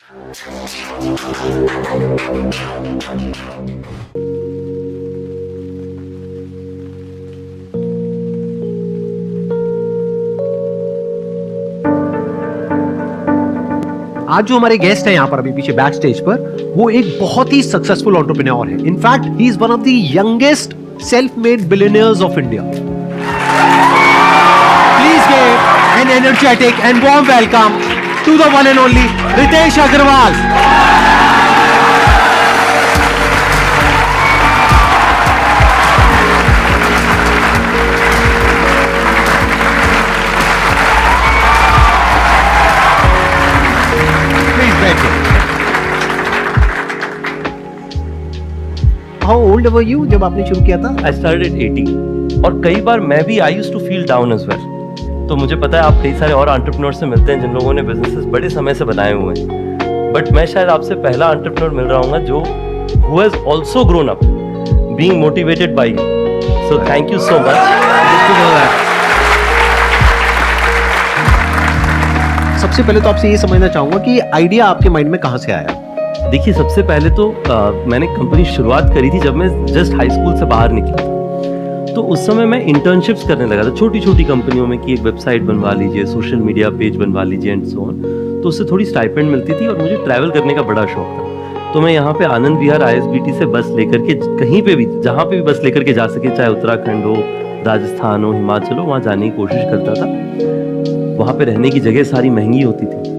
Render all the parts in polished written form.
आज जो हमारे गेस्ट हैं यहाँ पर अभी पीछे बैक स्टेज पर, वो एक बहुत ही सक्सेसफुल एंटरप्रेन्योर है। In fact he is one of the youngest self made billionaires of India. Please give an energetic and warm welcome to the one and only Ritesh Agarwal. How old were you जब आपने शुरू किया था? I started at 18 और कई बार मैं भी I used to feel down as well। तो मुझे पता है आप कई सारे और एंटरप्रेन्योर से मिलते हैं जिन लोगों ने बिजनेसेस बड़े समय से बनाए हुए हैं, बट मैं शायद आपसे पहला एंटरप्रेन्योर मिल रहा हूँ जो who has also grown up being motivated by you। So thank you so much। सबसे पहले तो आपसे ये समझना चाहूंगा कि आइडिया आपके माइंड में कहाँ से आया? देखिए, सबसे पहले तो मैंने कंपनी शुरुआत करी थी जब मैं जस्ट हाई स्कूल से बाहर निकला था। तो उस समय मैं इंटर्नशिप्स करने लगा था छोटी छोटी कंपनियों में कि एक वेबसाइट बनवा लीजिए, सोशल मीडिया पेज बनवा लीजिए एंड सो ऑन। तो उससे थोड़ी स्टाइपेंड मिलती थी और मुझे ट्रैवल करने का बड़ा शौक था। तो मैं यहाँ पे आनंद विहार ISBT से बस लेकर के कहीं पे भी, जहाँ पे भी बस लेकर के जा सके, चाहे उत्तराखंड हो, राजस्थान हो, हिमाचल हो, वहाँ जाने की कोशिश करता था। वहाँ पे रहने की जगह सारी महंगी होती थी,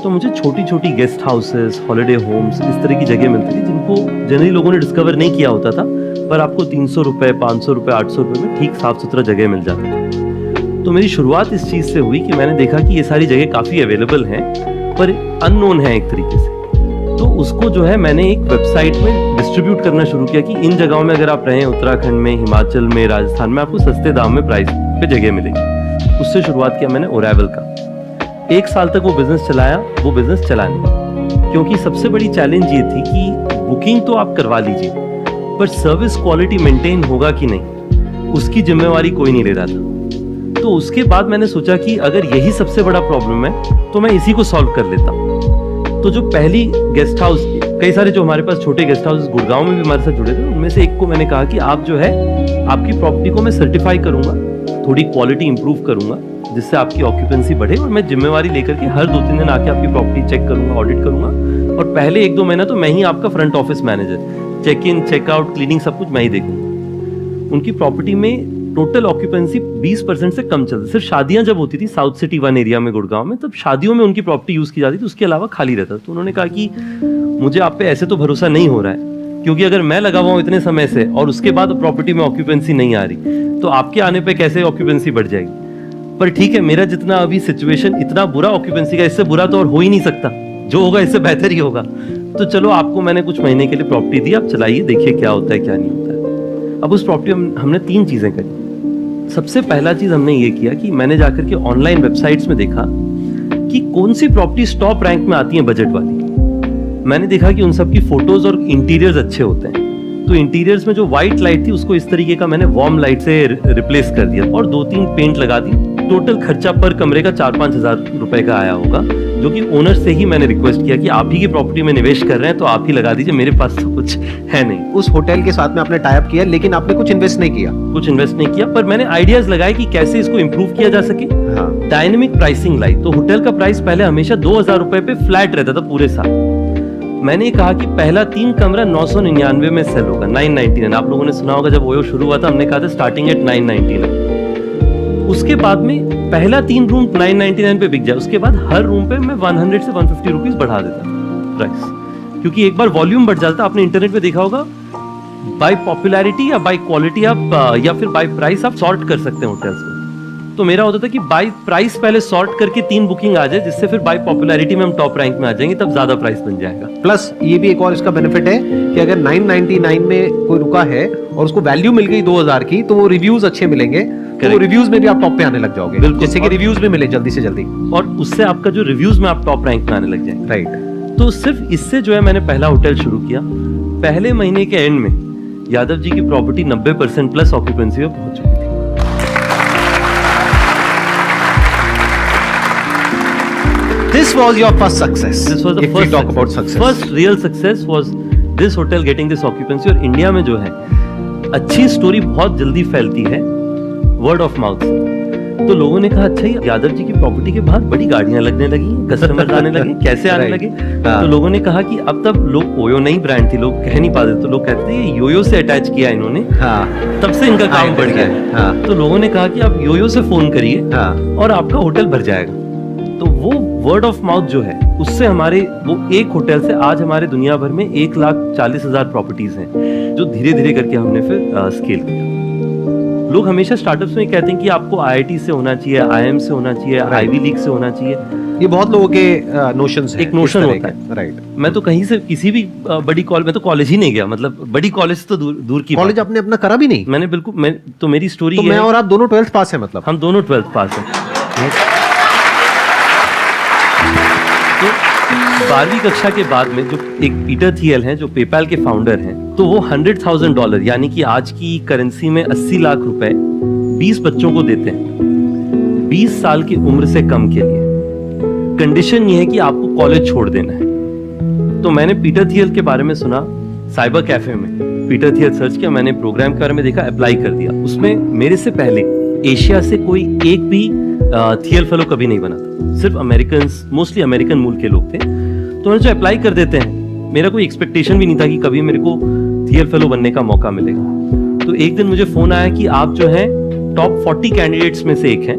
तो मुझे छोटी छोटी गेस्ट हाउसेस, हॉलिडे होम्स, इस तरह की जगह मिलती थी जिनको जनरली लोगों ने डिस्कवर नहीं किया होता था, पर आपको 300 रुपए, 500 रुपए, 800 रुपए में ठीक साफ सुथरा जगह मिल जाता था। तो मेरी शुरुआत इस चीज़ से हुई कि मैंने देखा कि ये सारी जगह काफ़ी अवेलेबल हैं पर अननोन है एक तरीके से। तो उसको जो है मैंने एक वेबसाइट में डिस्ट्रीब्यूट करना शुरू किया कि इन जगहों में अगर आप रहें, उत्तराखंड में, हिमाचल में, राजस्थान में, आपको सस्ते दाम में प्राइस पे जगह मिलेगी। उससे शुरुआत किया मैंने ओरेवल का। 1 साल तक वो बिजनेस चलाया, वो बिजनेस चला नहीं, क्योंकि सबसे बड़ी चैलेंज ये थी कि बुकिंग तो आप करवा लीजिए पर सर्विस क्वालिटी मेंटेन होगा कि नहीं, उसकी जिम्मेवारी कोई नहीं ले रहा था। तो उसके बाद मैंने सोचा कि अगर यही सबसे बड़ा प्रॉब्लम है तो मैं इसी को सॉल्व कर लेता हूँ। तो जो पहली गेस्ट हाउस, कई सारे जो हमारे पास छोटे गेस्ट हाउस गुड़गांव में भी हमारे साथ जुड़े थे, उनमें से एक को मैंने कहा कि आप जो है आपकी प्रॉपर्टी को मैं सर्टिफाई करूंगा, थोड़ी क्वालिटी इंप्रूव करूंगा जिससे आपकी ऑक्यूपेंसी बढ़े, और मैं जिम्मेवारी लेकर के हर 2-3 दिन आके आपकी प्रॉपर्टी चेक करूंगा, ऑडिट करूंगा, और पहले 1-2 महीना तो मैं ही आपका front office manager, check in, checkout, cleaning सब कुछ मैं ही देखूंगा। उनकी प्रॉपर्टी में टोटल ऑक्यूपेंसी 20% से कम चलती, सिर्फ शादियां जब होती थी साउथ सिटी 1 एरिया में गुड़गांव में, तब शादियों में उनकी प्रॉपर्टी यूज की जाती थी, उसके अलावा खाली रहता। तो उन्होंने कहा कि मुझे आप पे ऐसे तो भरोसा नहीं हो रहा है, क्योंकि अगर मैं लगा हुआ हूं इतने समय से और उसके बाद प्रॉपर्टी में ऑक्यूपेंसी नहीं आ रही, तो आपके आने पे कैसे ऑक्यूपेंसी बढ़ जाएगी। पर ठीक है, मेरा जितना अभी सिचुएशन इतना बुरा ऑक्यूपेंसी का, इससे बुरा तो और हो ही नहीं सकता, जो होगा इससे बेहतर ही होगा। तो चलो आपको मैंने कुछ महीने के लिए प्रॉपर्टी दी, आप चलाइए, देखिए क्या होता है क्या नहीं होता है। अब उस प्रॉपर्टी में हमने 3 चीजें करी। सबसे पहला चीज हमने ये किया कि मैंने जाकर के ऑनलाइन वेबसाइट्स में देखा कि कौन सी प्रॉपर्टी टॉप रैंक में आती है बजट वाली। मैंने देखा कि उन सब की फोटोज और इंटीरियर्स अच्छे होते हैं, तो इंटीरियर्स में जो व्हाइट लाइट थी उसको इस तरीके का मैंने वार्म लाइट से रिप्लेस कर दिया और 2-3 पेंट लगा दी। टोटल खर्चा पर कमरे का 4-5 हजार रुपए का आया होगा, जो कि ओनर से ही मैंने रिक्वेस्ट किया कि आप ही की प्रॉपर्टी में निवेश कर रहे हैं तो आप ही लगा दीजिए, मेरे पास तो कुछ है नहीं। उस होटल के साथ में आपने टाई अप किया, लेकिन आपने कुछ इन्वेस्ट नहीं किया, पर मैंने आइडियाज लगाए कि कैसे इसको इंप्रूव किया जा सके। डायनेमिक प्राइसिंग लाई, तो होटल का प्राइस पहले हमेशा 2000 रुपए पे फ्लैट रहता था पूरे साल। मैंने कहा कि पहला 3 कमरा 999 में सेल होगा, 999। आप लोगों ने सुना होगा जब ओयो शुरू हुआ था, हमने कहा था स्टार्टिंग एट 999। उसके बाद में पहला 3 रूम 999 पे बिक जाए, उसके बाद हर रूम पे मैं 100 से 150 रुपीज बढ़ा देता प्राइस, क्योंकि एक बार वॉल्यूम बढ़ जाता। आपने इंटरनेट पे देखा होगा, बाय पॉपुलैरिटी या बाय क्वालिटी आप या फिर बाय प्राइस आप सॉर्ट कर सकते हैं होटल्स को। तो मेरा होता था कि बाय प्राइस पहले सॉर्ट करके 3 बुकिंग आ जाए, जिससे फिर बाय पॉपुलैरिटी में हम टॉप रैंक में आ जाएंगे, तब ज्यादा प्राइस बन जाएगा। प्लस ये भी एक और इसका बेनिफिट है कि अगर 999 में कोई रुका है और उसको वैल्यू मिल गई 2000 की, तो वो रिव्यूज अच्छे मिलेंगे, तो रिव्यूज में भी आप टॉप पे आने लग जाओगे, जैसे कि रिव्यूज में मिले जल्दी से जल्दी, और उससे आपका जो रिव्यूज में आप टॉप रैंक में आने लग जाएंगे। राइट। तो सिर्फ इससे जो है मैंने पहला होटल शुरू किया। पहले महीने के एंड में यादव जी की प्रॉपर्टी 90% प्लस ऑक्यूपेंसी में पहुंच चुकी थी। This was your first success. This was the if first we talk success. about success. First real success was this hotel getting this occupancy. और इंडिया में जो है अच्छी स्टोरी बहुत जल्दी फैलती है वर्ड ऑफ माउथ से। तो लोगों ने कहा अच्छा यादव जी की प्रॉपर्टी के बाहर बड़ी गाड़ियां लगने लगी, कस्टमर आने लगे, कैसे आने लगे? तो लोगों ने कहा कि अब तब लोग ओयो नई ब्रांड थी, लोग कह नहीं पाते, तो लोग कहते थे ये योयो से अटैच किया इन्होंने, तब से इनका काम बढ़ गया। तो लोगों ने कहा कि आप योयो से फोन करिए और आपका होटल भर जाएगा। तो वो वर्ड ऑफ माउथ जो है उससे हमारे वो एक होटल से आज हमारे दुनिया भर में 1,40,000 प्रॉपर्टीज हैं जो धीरे धीरे करके हमने फिर स्केल किया। लोग हमेशा स्टार्टअप्स में कहते हैं कि आपको आईआईटी से होना चाहिए, आईएम से होना चाहिए, आईवी लीग से होना चाहिए। ये बहुत लोगों के नोशंस हैं, एक नोशन होता है, राइट। मैं तो कहीं से किसी भी बड़ी कॉलेज में तो कॉलेज ही नहीं गया, मतलब बड़ी कॉलेज तो दूर की कॉलेज आपने अपना करा भी नहीं? मैंने बिल्कुल, मैं तो मेरी स्टोरी तो मैं और आप दोनों 12th पास है, मतलब हम दोनों 12th पास हैं। तो 12वीं कक्षा के बाद में जो एक पीटर थियल हैं जो पेपैल के फाउंडर हैं, तो वो $100,000 यानी कि आज की करेंसी में 80 लाख रुपए 20 बच्चों को देते हैं 20 साल की उम्र से कम के लिए। कंडीशन ये है कि आपको कॉलेज छोड़ देना है। तो मैंने पीटर थियल के बारे में सुना साइबर कैफे में, पीटर थियल सर्च किया, मैंने प्रोग्राम के बारे में देखा, अप्लाई कर दिया। उसमें मेरे से पहले एशिया से कोई एक भी थियल फेलो कभी नहीं बना था, सिर्फ अमेरिकन, मोस्टली अमेरिकन मूल के लोग थे। तो मैंने जो अप्लाई कर देते हैं, मेरा कोई एक्सपेक्टेशन भी नहीं था कि कभी मेरे को थियल फेलो बनने का मौका मिलेगा। तो एक दिन मुझे फोन आया कि आप जो है टॉप 40 कैंडिडेट्स में से एक हैं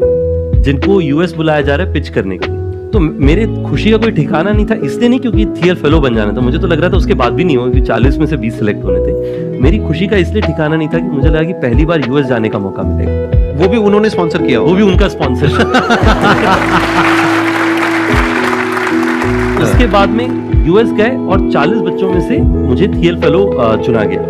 जिनको यूएस बुलाया जा रहा है पिच करने के लिए। तो मेरे खुशी का कोई ठिकाना नहीं था, इसलिए नहीं क्योंकि थियल फेलो बन जाना था, मुझे तो लग रहा था उसके बाद भी नहीं होगा क्योंकि 40 में से 20 सिलेक्ट होने थे। मेरी खुशी का इसलिए ठिकाना नहीं था कि मुझे लगा कि पहली बार यूएस जाने का मौका मिलेगा। वो भी उन्होंने स्पॉन्सर किया, वो भी उनका स्पॉन्सरशिप। उसके बाद में यूएस गए और 40 बच्चों में से मुझे थियल फेलो चुना गया।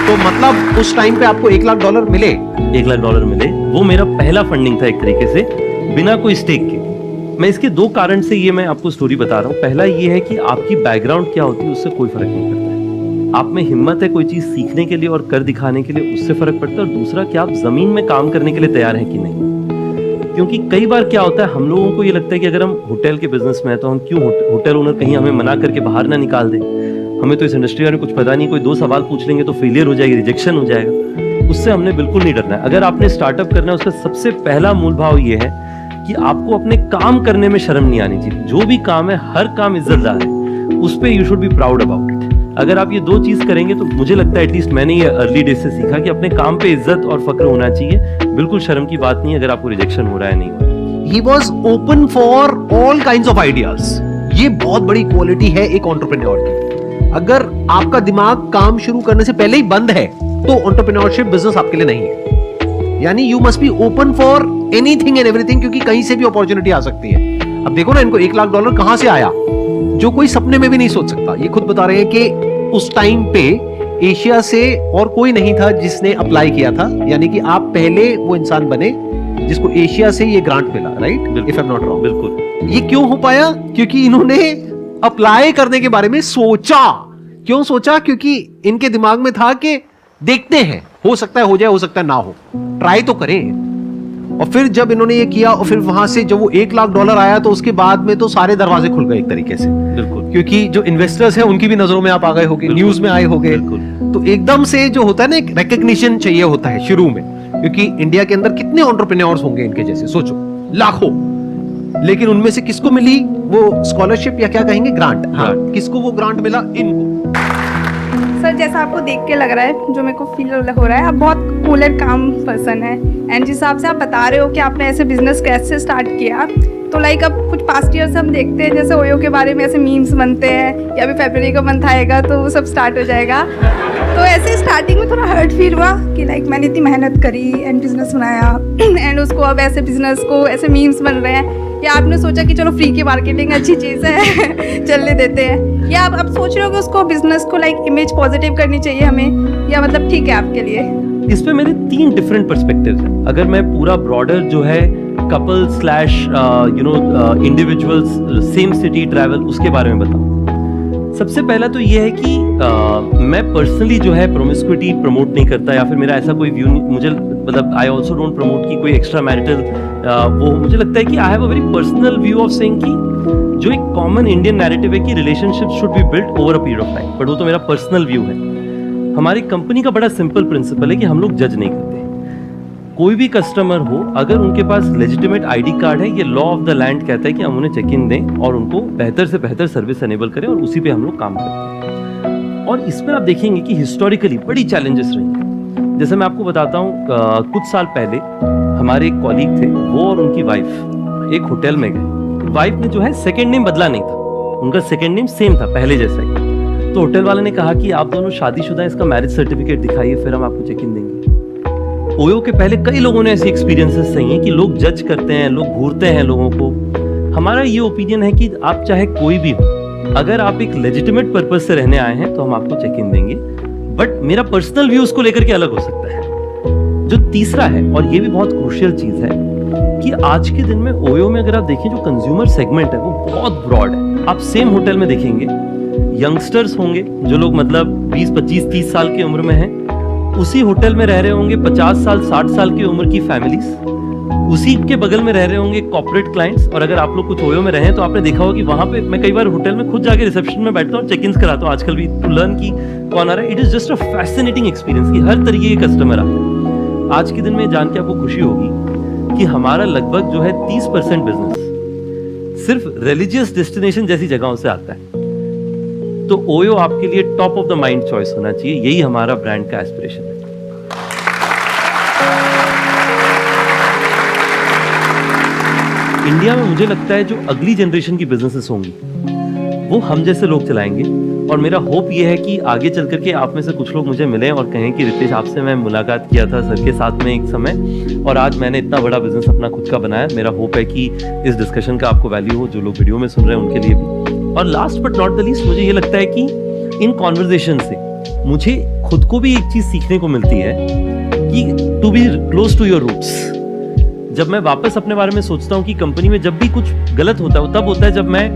तो मतलब उस टाइम पे आपको $1 लाख मिले? $1 लाख मिले। वो मेरा पहला फंडिंग था एक तरीके से, बिना कोई स्टेक के। मैं इसके 2 कारण से ये मैं आपको स्टोरी बता रहा हूँ। पहला ये है कि आपकी बैकग्राउंड क्या होती है उससे कोई फर्क नहीं पड़ता है। आप में हिम्मत है कोई चीज सीखने के लिए और कर दिखाने के लिए, उससे फर्क पड़ता है। और दूसरा कि आप जमीन में काम करने के लिए तैयार हैं कि नहीं। क्योंकि कई बार क्या होता है, हम लोगों को ये लगता है कि अगर हम होटल के बिजनेस में है तो हम क्यों होटल ओनर कहीं हमें मना करके बाहर ना निकाल दे, हमें तो इस इंडस्ट्री में कुछ पता नहीं, कोई 2 सवाल पूछ लेंगे तो फेलियर हो जाएगी, रिजेक्शन हो जाएगा। उससे हमने बिल्कुल नहीं डरना है। अगर आपने स्टार्टअप करना है उसका सबसे पहला मूल भाव ये है कि आपको अपने काम करने में शर्म नहीं आनी चाहिए। जो भी काम है, हर काम इज्जतदार है, उस पर you should be proud about it. अगर आप ये 2 चीज करेंगे तो मुझे लगता है, एटलीस्ट मैंने ये अर्ली डेज से सीखा कि अपने काम पे इज्जत और फक्र होना चाहिए। बिल्कुल शर्म की बात नहीं है अगर आपको रिजेक्शन हो रहा है, नहीं हो रहा है। He was open for all kinds of ideas. ये बहुत बड़ी क्वालिटी है एक एंटरप्रेन्योर की। अगर आपका दिमाग काम शुरू करने से पहले ही बंद है तो एंटरप्रेन्योरशिप बिजनेस आपके लिए नहीं है। यानी you must be open for anything and everything, क्योंकि कहीं से भी अपॉर्चुनिटी आ सकती है। अब देखो ना, इनको $1 लाख कहां से आया जो कोई सपने में भी नहीं सोच सकता। ये खुद बता रहे हैं कि उस टाइम पे एशिया से और कोई नहीं था जिसने अप्लाई किया था, यानी कि आप पहले वो इंसान बने जिसको एशिया से ये ग्रांट मिला, right? If I am not wrong. बिल्कुल। ये क्यों हो पाया? क्योंकि इन्होंने अप्लाई करने के बारे में सोचा। क्यों सोचा? क्योंकि इनके दिमाग में था कि देखते हैं, हो सकता है हो जाए, हो सकता है ना हो, ट्राई तो करें। और फिर जब इन्होंने ये किया और फिर वहां से जब वो $1 लाख आया तो उसके बाद में तो सारे दरवाजे खुल गए एक तरीके से। बिल्कुल। क्योंकि जो इन्वेस्टर्स हैं उनकी भी नजरों में आप आ गए होगे, न्यूज में आए होगे। तो एकदम से जो होता है ना, एक रिकग्निशन चाहिए होता है शुरू में, क्योंकि इंडिया के अंदर कितने एंटरप्रेन्योर्स होंगे इनके जैसे, सोचो, लाखों। लेकिन उनमें से किसको मिली वो स्कॉलरशिप या क्या कहेंगे, ग्रांट? हाँ, किसको वो ग्रांट मिला? इनको। सर, जैसा आपको देख के लग रहा है, जो मेरे को फील हो रहा है, आप बहुत कूल एंड काम पर्सन है। एंड जिस हिसाब से आप बता रहे हो कि आपने ऐसे बिजनेस कैसे स्टार्ट किया, तो लाइक अब कुछ पास्ट ईयर से हम देखते हैं जैसे ओयो के बारे में ऐसे मीम्स बनते हैं, या अभी फरवरी का मंथ आएगा तो वो सब स्टार्ट हो जाएगा। तो ऐसे स्टार्टिंग में थोड़ा हर्ट फील हुआ कि लाइक मैंने इतनी मेहनत करी एंड बिजनेस बनाया एंड उसको अब ऐसे बिजनेस को ऐसे मीम्स बन रहे हैं, या आपने सोचा कि चलो फ्री की मार्केटिंग अच्छी चीज़ है चलने देते हैं, या आप अब सोच रहे हो कि उसको बिजनेस को लाइक इमेज पॉजिटिव करनी चाहिए हमें, या मतलब ठीक है आपके लिए? इस पे मेरे 3 डिफरेंट पर्सपेक्टिव्स हैं। अगर मैं पूरा ब्रॉडर जो है couple slash individuals same city travel उसके बारे में बताऊं, सबसे पहला तो ये है कि मैं पर्सनली जो है प्रोमिस्क्यूटी प्रमोट नहीं करता, या फिर मेरा ऐसा कोई व्यू मुझे मतलब आई ऑल्सो डोंट प्रमोट की कोई एक्स्ट्रा मैरिटल वो मुझे लगता है कि I have a very personal view of saying कि जो एक कॉमन इंडियन नैरेटिव है कि relationship should be built over a period of time, but वो तो मेरा पर्सनल व्यू है। हमारी कंपनी का बड़ा सिंपल प्रिंसिपल है कि हम लोग जज नहीं करते। कोई भी कस्टमर हो, अगर उनके पास लेजिटिमेट आईडी कार्ड है, ये लॉ ऑफ द लैंड कहता है कि हम उन्हें चेक इन दें और उनको बेहतर से बेहतर सर्विस एनेबल करें, और उसी पे हम लोग काम करते हैं। और इसमें आप देखेंगे कि हिस्टोरिकली बड़ी चैलेंजेस रही हैं। जैसे मैं आपको बताता हूँ, कुछ साल पहले हमारे एक कॉलीग थे, वो और उनकी वाइफ एक होटल में गए। वाइफ ने जो है सेकेंड नेम बदला नहीं था, उनका सेकेंड नेम सेम था पहले जैसा ही। तो होटल वाले ने कहा कि आप दोनों शादीशुदा हैं, इसका मैरिज सर्टिफिकेट दिखाइए, फिर हम आपको चेक इन देंगे। ओयो के पहले कई लोगों ने ऐसे एक्सपीरियंसेस सही हैं कि लोग जज करते हैं, लोग घूरते हैं लोगों को। हमारा ये ओपिनियन है कि आप चाहे कोई भी हो, अगर आप एक लेजिटिमेट पर्पस से रहने आए हैं तो हम आपको चेक इन देंगे, बट मेरा पर्सनल व्यू उसको लेकर के अलग हो सकता है। जो तीसरा है, और ये भी बहुत क्रूशियल चीज है, कि आज के दिन में ओयो में अगर आप देखें जो कंज्यूमर सेगमेंट है वो बहुत ब्रॉड है। आप सेम होटल में देखेंगे यंगस्टर्स होंगे, जो लोग मतलब 20, 25, 30 साल की उम्र में हैं, उसी होटल में रह रहे होंगे 50 साल 60 साल की उम्र की फैमिलीज, उसी के बगल में रह रहे होंगे कॉर्पोरेट क्लाइंट्स। और अगर आप लोग कुछ ओयो में रहे तो आपने देखा होगा कि वहां पे मैं कई बार होटल में खुद जाके रिसेप्शन में बैठता हूँ, चेक इन कराता हूँ आजकल भी, टू लर्न की कौन आ रहा है। It is just a fascinating experience कि हर तरीके के कस्टमर आते हैं। आज के दिन में जान के आपको खुशी होगी कि हमारा लगभग जो है 30% बिजनेस सिर्फ रिलीजियस डेस्टिनेशन जैसी जगहों से आता है। तो ओयो आपके लिए top of the mind choice होना चाहिए, यही हमारा ब्रांड का एस्पिरेशन है। इंडिया में मुझे लगता है जो अगली जनरेशन की बिजनेसेस होंगी वो हम जैसे लोग चलाएंगे, और मेरा होप ये है कि आगे चल करके आप में से कुछ लोग मुझे मिलें और कहें कि रितेश, आपसे मैं मुलाकात किया था सर के साथ में एक समय, और आज मैंने इतना बड़ा बिजनेस अपना खुद का बनाया। मेरा होप है कि इस डिस्कशन का आपको वैल्यू हो, जो लोग वीडियो में सुन रहे हैं उनके लिए भी। और last but not the least, मुझे ये लगता है कि इन कॉन्वर्जेशन से मुझे खुद को भी एक चीज सीखने को मिलती है कि to be close to your roots. जब मैं वापस अपने बारे में सोचता हूँ कि कंपनी में जब भी कुछ गलत होता है, तब होता है जब मैं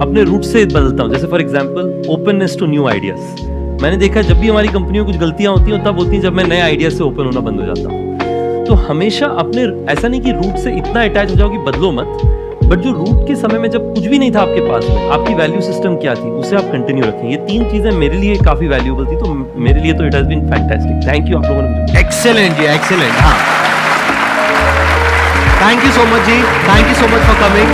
अपने रूट से बदलता हूँ। जैसे for example openness to new ideas. मैंने देखा जब भी हमारी कंपनियों में कुछ गलतियां होती हैं, तब होती हैं जब मैं नए आइडिया से ओपन होना बंद हो जाता हूँ। तो हमेशा अपने, ऐसा नहीं कि रूट से इतना अटैच हो जाओ कि बदलो मत, बट जो रूट के समय में जब कुछ भी नहीं था आपके पास में, आपकी वैल्यू सिस्टम क्या थी, उसे आप कंटिन्यू रखें। ये 3 चीजें मेरे लिए काफी वैल्यूएबल थी, तो मेरे लिए तो it has been fantastic. Thank you आप लोगों ने। Excellent ji, excellent. हाँ, thank you so much ji, thank you so much for coming.